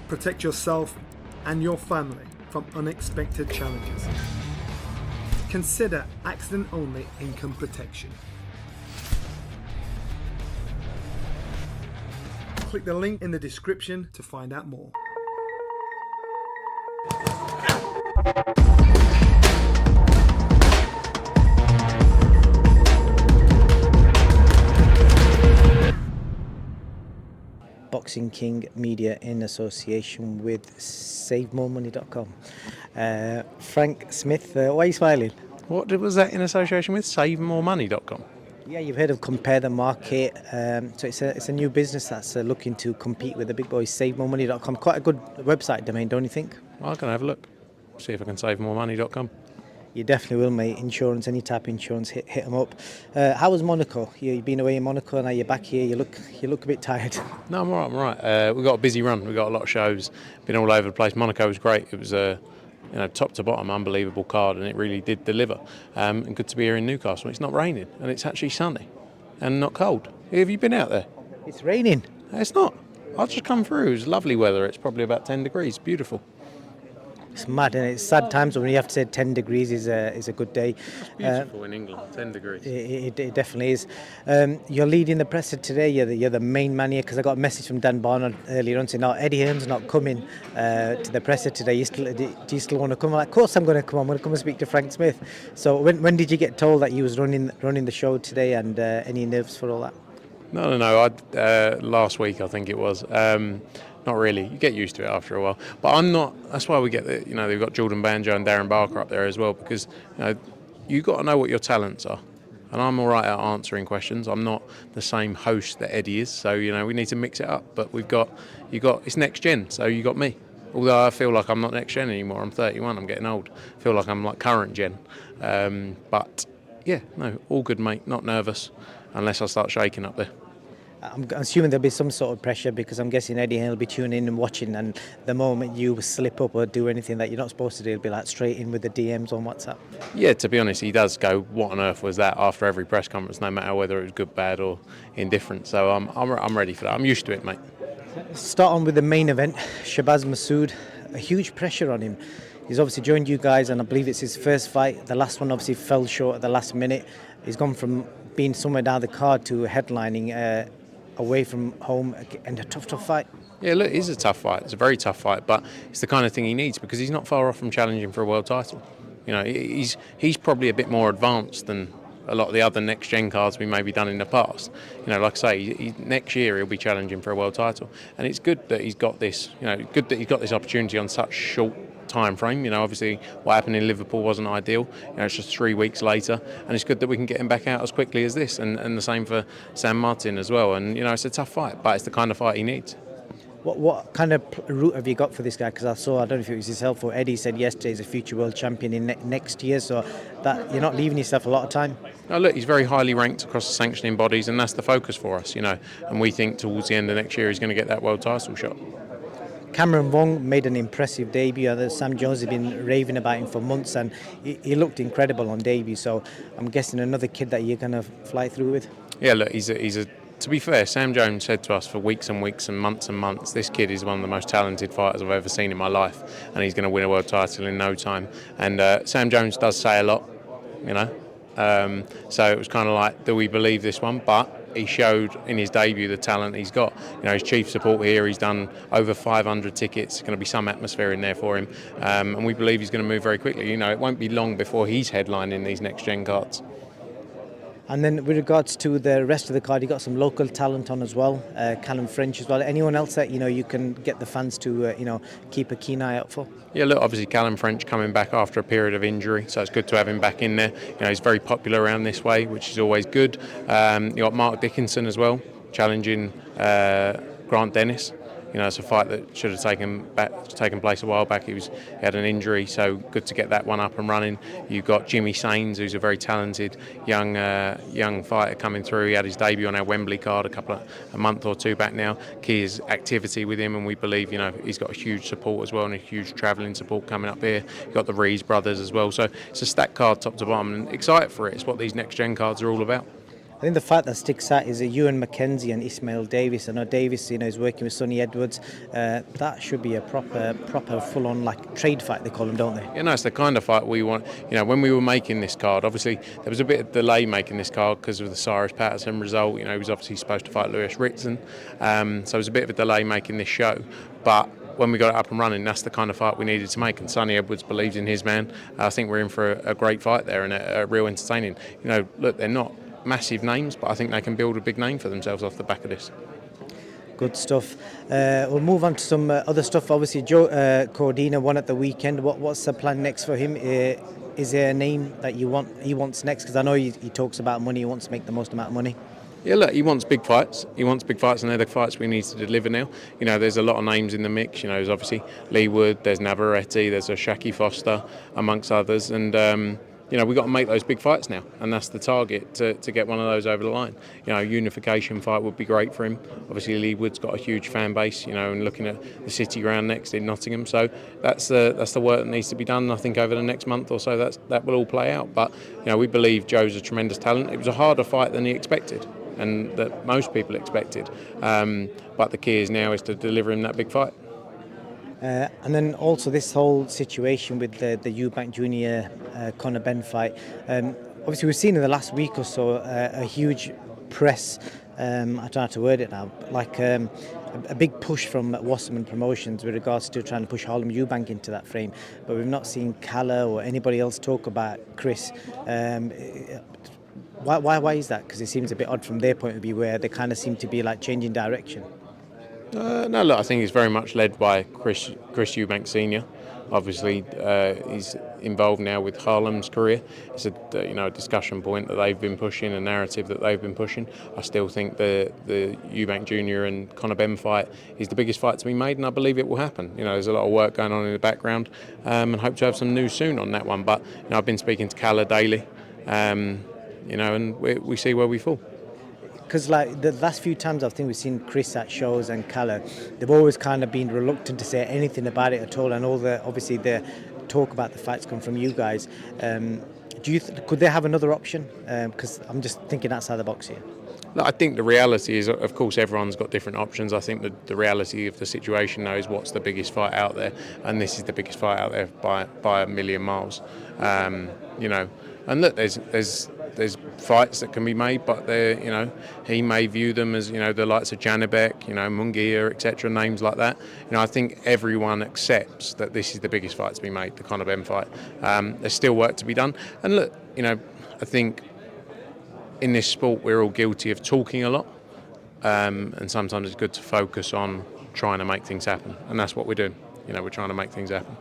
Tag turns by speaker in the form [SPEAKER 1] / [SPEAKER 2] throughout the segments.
[SPEAKER 1] Protect yourself and your family from unexpected challenges. Consider accident-only income protection. Click the link in the description to find out more.
[SPEAKER 2] Boxing King Media in association with SaveMoreMoney.com. Frank Smith, why are you smiling?
[SPEAKER 3] What was that in association with? SaveMoreMoney.com.
[SPEAKER 2] Yeah, you've heard of Compare the Market. So it's a new business that's looking to compete with the big boys. SaveMoreMoney.com. Quite a good website domain, don't you think?
[SPEAKER 3] Well, I can have a look. See if I can SaveMoreMoney.com.
[SPEAKER 2] You definitely will, mate. Insurance, any type of insurance, hit them up. How was Monaco? You've been away in Monaco, now you're back here. You look a bit tired.
[SPEAKER 3] No, I'm all right. We've got a busy run. We've got a lot of shows. Been all over the place. Monaco was great. It was a top to bottom, unbelievable card, and it really did deliver. And good to be here in Newcastle. It's not raining, and it's actually sunny, and not cold. Have you been out there?
[SPEAKER 2] It's raining.
[SPEAKER 3] It's not. I've just come through. It was lovely weather. It's probably about 10 degrees. Beautiful.
[SPEAKER 2] It's mad, and it's sad times when you have to say 10 degrees is a good day.
[SPEAKER 3] It's beautiful in England, 10 degrees.
[SPEAKER 2] It definitely is. You're leading the presser today. You're the main man here, because I got a message from Dan Barnard earlier on saying, "No, Eddie Hearn's not coming to the presser today. Do you still want to come?" I'm like, "Of course I'm going to come. I'm going to come and speak to Frank Smith." So when did you get told that you was running the show today, and any nerves for all that?
[SPEAKER 3] No. Last week I think it was. Not really. You get used to it after a while. But I'm not. That's why we get they've got Jordan Banjo and Darren Barker up there as well, because you've got to know what your talents are. And I'm all right at answering questions. I'm not the same host that Eddie is. So we need to mix it up. But it's next gen. So you got me. Although I feel like I'm not next gen anymore. I'm 31. I'm getting old. I feel like I'm like current gen. But yeah, no, all good, mate. Not nervous unless I start shaking up there.
[SPEAKER 2] I'm assuming there'll be some sort of pressure, because I'm guessing Eddie Hearn will be tuning in and watching, and the moment you slip up or do anything that you're not supposed to do, he'll be like straight in with the DMs on WhatsApp.
[SPEAKER 3] Yeah, to be honest, he does go, "What on earth was that?" after every press conference, no matter whether it was good, bad or indifferent. So I'm ready for that. I'm used to it, mate.
[SPEAKER 2] Start on with the main event. Shabazz Masood, a huge pressure on him. He's obviously joined you guys, and I believe it's his first fight. The last one obviously fell short at the last minute. He's gone from being somewhere down the card to headlining away from home, and a tough fight.
[SPEAKER 3] Yeah, look, it is a tough fight. It's a very tough fight, but it's the kind of thing he needs, because he's not far off from challenging for a world title. He's probably a bit more advanced than a lot of the other next gen cards we may be done in the past. Like I say, next year he'll be challenging for a world title, and it's good that he's got this. Good that he's got this opportunity on such short time frame. Obviously what happened in Liverpool wasn't ideal. It's just 3 weeks later, and it's good that we can get him back out as quickly as this, and the same for Sam Martin as well. And it's a tough fight, but it's the kind of fight he needs.
[SPEAKER 2] What kind of route have you got for this guy? Because I don't know if it was yourself or Eddie said yesterday he's a future world champion in next year, so that you're not leaving yourself a lot of time.
[SPEAKER 3] No, look, he's very highly ranked across the sanctioning bodies, and that's the focus for us, and we think towards the end of next year he's going to get that world title shot.
[SPEAKER 2] Cameron Wong made an impressive debut. Sam Jones has been raving about him for months, and he looked incredible on debut. So I'm guessing another kid that you're going to fly through with.
[SPEAKER 3] Yeah, look, he's a. To be fair, Sam Jones said to us for weeks and weeks and months, this kid is one of the most talented fighters I've ever seen in my life, and he's going to win a world title in no time. And Sam Jones does say a lot, so it was kind of like, do we believe this one? But he showed in his debut the talent he's got. His chief support here, he's done over 500 tickets. There's going to be some atmosphere in there for him, and we believe he's going to move very quickly. It won't be long before he's headlining these next gen cards.
[SPEAKER 2] And then with regards to the rest of the card, you got some local talent on as well, Callum French as well. Anyone else that you can get the fans to keep a keen eye out for?
[SPEAKER 3] Yeah, look, obviously Callum French coming back after a period of injury, so it's good to have him back in there. He's very popular around this way, which is always good. You got Mark Dickinson as well, challenging Grant Dennis. It's a fight that should have taken place a while back. He had an injury, so good to get that one up and running. You've got Jimmy Sains, who's a very talented young fighter coming through. He had his debut on our Wembley card a month or two back now. Key is activity with him, and we believe he's got a huge support as well, and a huge travelling support coming up here. You've got the Rees brothers as well, so it's a stacked card top to bottom, and excited for it. It's what these next gen cards are all about.
[SPEAKER 2] think the fight that sticks out is Ewan McKenzie and Ismail Davis. I know Davis, is working with Sonny Edwards. That should be a proper full-on like trade fight, they call them, don't they?
[SPEAKER 3] It's the kind of fight we want. When we were making this card, obviously there was a bit of delay making this card because of the Cyrus Patterson result. He was obviously supposed to fight Lewis Ritson, so there was a bit of a delay making this show. But when we got it up and running, that's the kind of fight we needed to make. And Sonny Edwards believes in his man. I think we're in for a great fight there and a real entertaining. Look, they're not massive names, but I think they can build a big name for themselves off the back of this.
[SPEAKER 2] Good stuff. We'll move on to some other stuff. Obviously, Joe Cordina won at the weekend. What's the plan next for him? Is there a name that he wants next? Because I know he talks about money. He wants to make the most amount of money.
[SPEAKER 3] Yeah, look, he wants big fights. He wants big fights, and they're the fights we need to deliver now. There's a lot of names in the mix. There's obviously Lee Wood, there's Navarrete, there's a Shaki Foster, amongst others. And, we've got to make those big fights now, and that's the target, to get one of those over the line. A unification fight would be great for him. Obviously, Lee Wood's got a huge fan base, and looking at the City Ground next in Nottingham. So that's the work that needs to be done. I think over the next month or so, that will all play out. But, we believe Joe's a tremendous talent. It was a harder fight than he expected, and that most people expected. But the key is to deliver him that big fight.
[SPEAKER 2] And then also this whole situation with the Eubank Jr. Conor Benn fight. Obviously, we've seen in the last week or so a huge press, I don't know how to word it now, like a big push from Wasserman Promotions with regards to trying to push Harlem Eubank into that frame. But we've not seen Calla or anybody else talk about Chris. Why is that? Because it seems a bit odd from their point of view, where they kind of seem to be like changing direction.
[SPEAKER 3] No, look, I think it's very much led by Chris Eubank Senior. Obviously, he's involved now with Harlem's career. It's a discussion point that they've been pushing, a narrative that they've been pushing. I still think the Eubank Jr. and Conor Benn fight is the biggest fight to be made, and I believe it will happen. There's a lot of work going on in the background, and hope to have some news soon on that one. But I've been speaking to Calla daily, and we see where we fall.
[SPEAKER 2] Because like the last few times I think we've seen Chris at shows and Calla, they've always kind of been reluctant to say anything about it at all, and all obviously the talk about the fights come from you guys. Could they have another option? Because I'm just thinking outside the box here.
[SPEAKER 3] I think the reality is, of course, everyone's got different options. I think that the reality of the situation now is what's the biggest fight out there, and this is the biggest fight out there by a million miles. And look, there's fights that can be made, but he may view them as the likes of Janibek, Munguia, etc., names like that. I think everyone accepts that this is the biggest fight to be made, the Conor Benn fight. There's still work to be done, and look, I think in this sport we're all guilty of talking a lot, and sometimes it's good to focus on trying to make things happen, and that's what we're doing. We're trying to make things happen.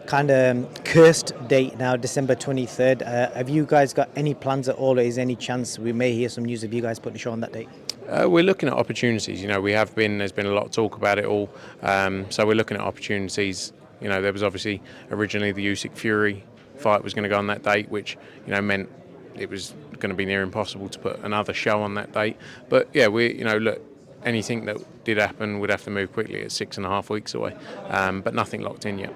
[SPEAKER 2] Kind of cursed date now, December 23rd. Have you guys got any plans at all, or is there any chance we may hear some news of you guys putting a show on that date?
[SPEAKER 3] We're looking at opportunities. There's been a lot of talk about it all. So we're looking at opportunities. There was obviously originally the Usyk Fury fight was going to go on that date, which meant it was going to be near impossible to put another show on that date. But yeah, look, anything that did happen would have to move quickly. It's 6.5 weeks away, but nothing locked in yet.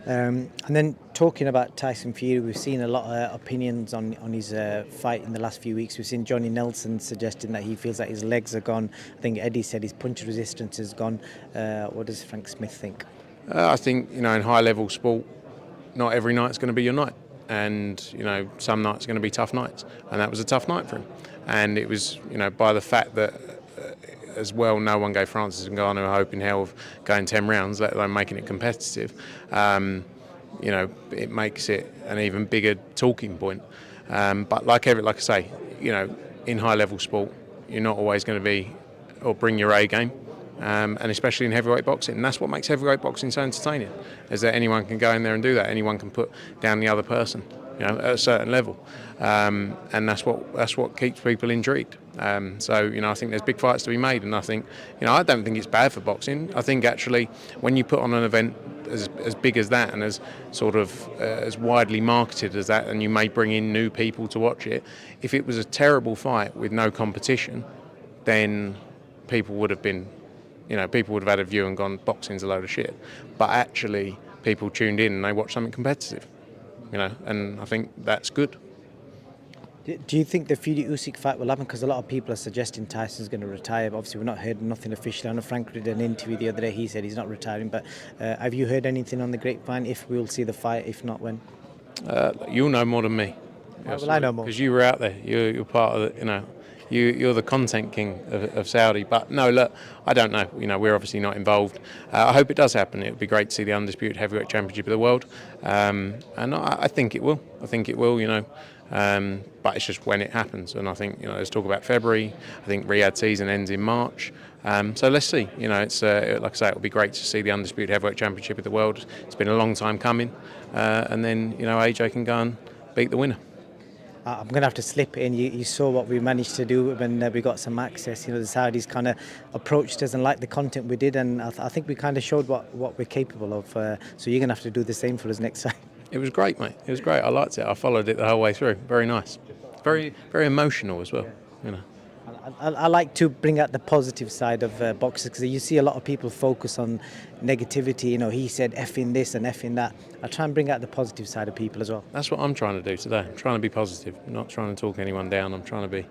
[SPEAKER 2] And then talking about Tyson Fury, we've seen a lot of opinions on his fight in the last few weeks. We've seen Johnny Nelson suggesting that he feels that his legs are gone. I think Eddie said his punch resistance is gone. What does Frank Smith think?
[SPEAKER 3] I think, in high level sport, not every night's going to be your night. And, some nights are going to be tough nights. And that was a tough night for him. And it was, by the fact that as well, no one gave Francis Ngannou a hope in hell of going 10 rounds, let alone making it competitive. It makes it an even bigger talking point. But like I say, in high level sport, you're not always going to be or bring your A game, and especially in heavyweight boxing. And that's what makes heavyweight boxing so entertaining, is that anyone can go in there and do that. Anyone can put down the other person, at a certain level, and that's what keeps people intrigued. So I think there's big fights to be made, and I think I don't think it's bad for boxing. I think actually when you put on an event as big as that and as sort of as widely marketed as that, and you may bring in new people to watch it, if it was a terrible fight with no competition, then people would have had a view and gone, boxing's a load of shit. But actually people tuned in and they watched something competitive. And I think that's good.
[SPEAKER 2] Do you think the Fury Usyk fight will happen? Because a lot of people are suggesting Tyson's going to retire. But obviously, we've not heard nothing officially. I know Frank did an interview the other day. He said he's not retiring. But have you heard anything on the grapevine? If we'll see the fight, if not, when?
[SPEAKER 3] You'll know more than me.
[SPEAKER 2] Well, I know more
[SPEAKER 3] because you were out there. You're part of the, you're the content king of Saudi. But no, look, I don't know. We're obviously not involved. I hope it does happen. It would be great to see the undisputed heavyweight championship of the world, and I think it will. I think it will. But it's just when it happens. And I think there's talk about February. I think Riyadh season ends in March. So let's see. It's like I say, it will be great to see the undisputed heavyweight championship of the world. It's been a long time coming, and then AJ can go and beat the winner.
[SPEAKER 2] I'm going to have to slip in. You saw what we managed to do when we got some access. The Saudis kind of approached us and liked the content we did, and I think we kind of showed what we're capable of. So you're going to have to do the same for us next time.
[SPEAKER 3] It was great, mate. It was great. I liked it. I followed it the whole way through. Very nice. Very, very emotional as well.
[SPEAKER 2] I like to bring out the positive side of boxers, because you see a lot of people focus on negativity. He said effing this and effing that. I try and bring out the positive side of people as well.
[SPEAKER 3] That's what I'm trying to do today. I'm trying to be positive. I'm not trying to talk anyone down. I'm trying to be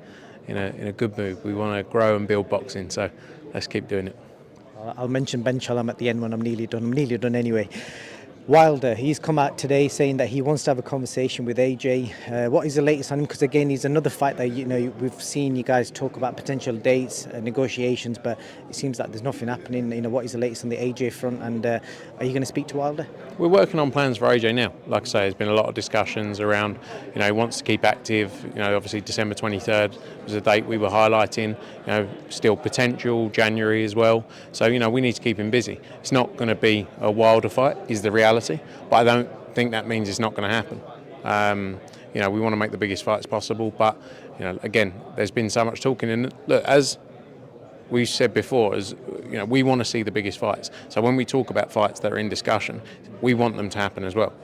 [SPEAKER 3] in a good mood. We want to grow and build boxing, so let's keep doing it.
[SPEAKER 2] I'll mention Ben Shalom at the end when I'm nearly done. I'm nearly done anyway. Wilder, he's come out today saying that he wants to have a conversation with AJ. What is the latest on him? Because again, he's another fight that we've seen you guys talk about potential dates, negotiations, but it seems like there's nothing happening. What is the latest on the AJ front? And are you going to speak to Wilder?
[SPEAKER 3] We're working on plans for AJ now. Like I say, there's been a lot of discussions around. He wants to keep active. Obviously December 23rd was a date we were highlighting. Still potential January as well. So we need to keep him busy. It's not going to be a Wilder fight, is the reality. But I don't think that means it's not going to happen. We want to make the biggest fights possible, but again, there's been so much talking. And look, as we said before, we want to see the biggest fights. So when we talk about fights that are in discussion, we want them to happen as well.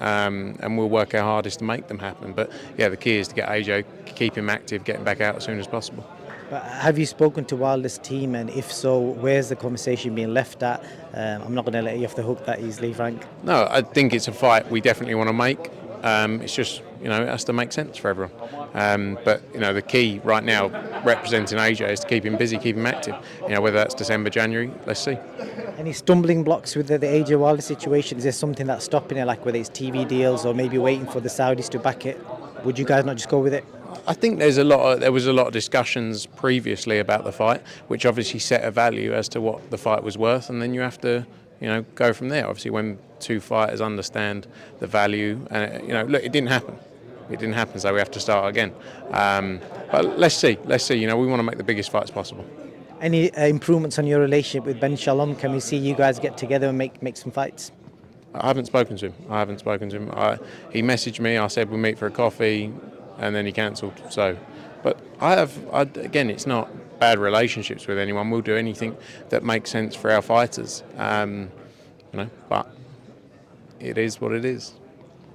[SPEAKER 3] And we'll work our hardest to make them happen. But yeah, the key is to get AJ, keep him active, get him back out as soon as possible.
[SPEAKER 2] But have you spoken to Wilder's team, and if so, where's the conversation being left at? I'm not going to let you off the hook that easily, Frank.
[SPEAKER 3] No, I think it's a fight we definitely want to make. It's just, it has to make sense for everyone. But, the key right now, representing AJ, is to keep him busy, keep him active. Whether that's December, January, let's see.
[SPEAKER 2] Any stumbling blocks with the AJ Wilder situation? Is there something that's stopping it, like whether it's TV deals or maybe waiting for the Saudis to back it? Would you guys not just go with it?
[SPEAKER 3] I think there was a lot of discussions previously about the fight, which obviously set a value as to what the fight was worth, and then you have to, go from there. Obviously, when two fighters understand the value, and look, it didn't happen. It didn't happen, so we have to start again. But let's see. We want to make the biggest fights possible.
[SPEAKER 2] Any improvements on your relationship with Ben Shalom? Can we see you guys get together and make some fights?
[SPEAKER 3] I haven't spoken to him. He messaged me. I said we'll meet for a coffee, and then he cancelled. So, but again, it's not bad relationships with anyone. We'll do anything that makes sense for our fighters. But it is what it is.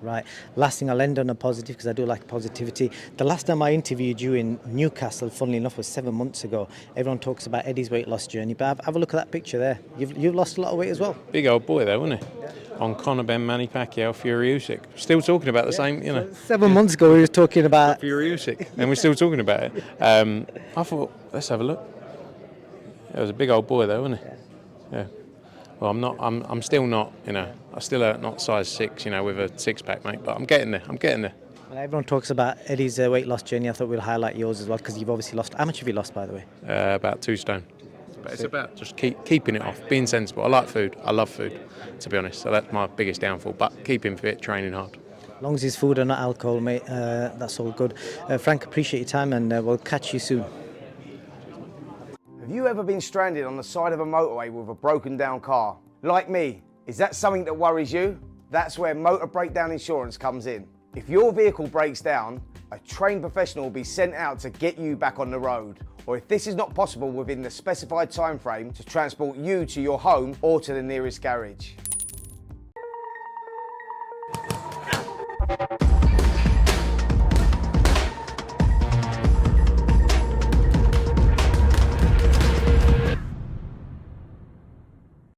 [SPEAKER 2] Right. Last thing, I'll end on a positive, because I do like positivity. The last time I interviewed you in Newcastle, funnily enough, was 7 months ago. Everyone talks about Eddie's weight loss journey, but have a look at that picture there. You've lost a lot of weight as well.
[SPEAKER 3] Big old boy there, wasn't he? Yeah. On Conor Ben, Manny Pacquiao, Fury Usyk. Still talking about the same,
[SPEAKER 2] 7 months ago we were talking about
[SPEAKER 3] Fury Usyk, and we're still talking about it. I thought, let's have a look. It was a big old boy though, wasn't he? Yeah. Well, I'm still not, I still not size 6, with a six-pack, mate, but I'm getting there.
[SPEAKER 2] Well, everyone talks about Eddie's weight loss journey. I thought we'll highlight yours as well, because you've obviously lost. How much have you lost, by the way?
[SPEAKER 3] About 2 stone. But it's about just keeping it off, being sensible. I like food. I love food, to be honest. So that's my biggest downfall. But keeping fit, training hard.
[SPEAKER 2] As long as it's food and not alcohol, mate, that's all good. Frank, appreciate your time, and we'll catch you soon.
[SPEAKER 4] Have you ever been stranded on the side of a motorway with a broken down car? Like me, is that something that worries you? That's where motor breakdown insurance comes in. If your vehicle breaks down, a trained professional will be sent out to get you back on the road. Or if this is not possible within the specified time frame, to transport you to your home or to the nearest garage.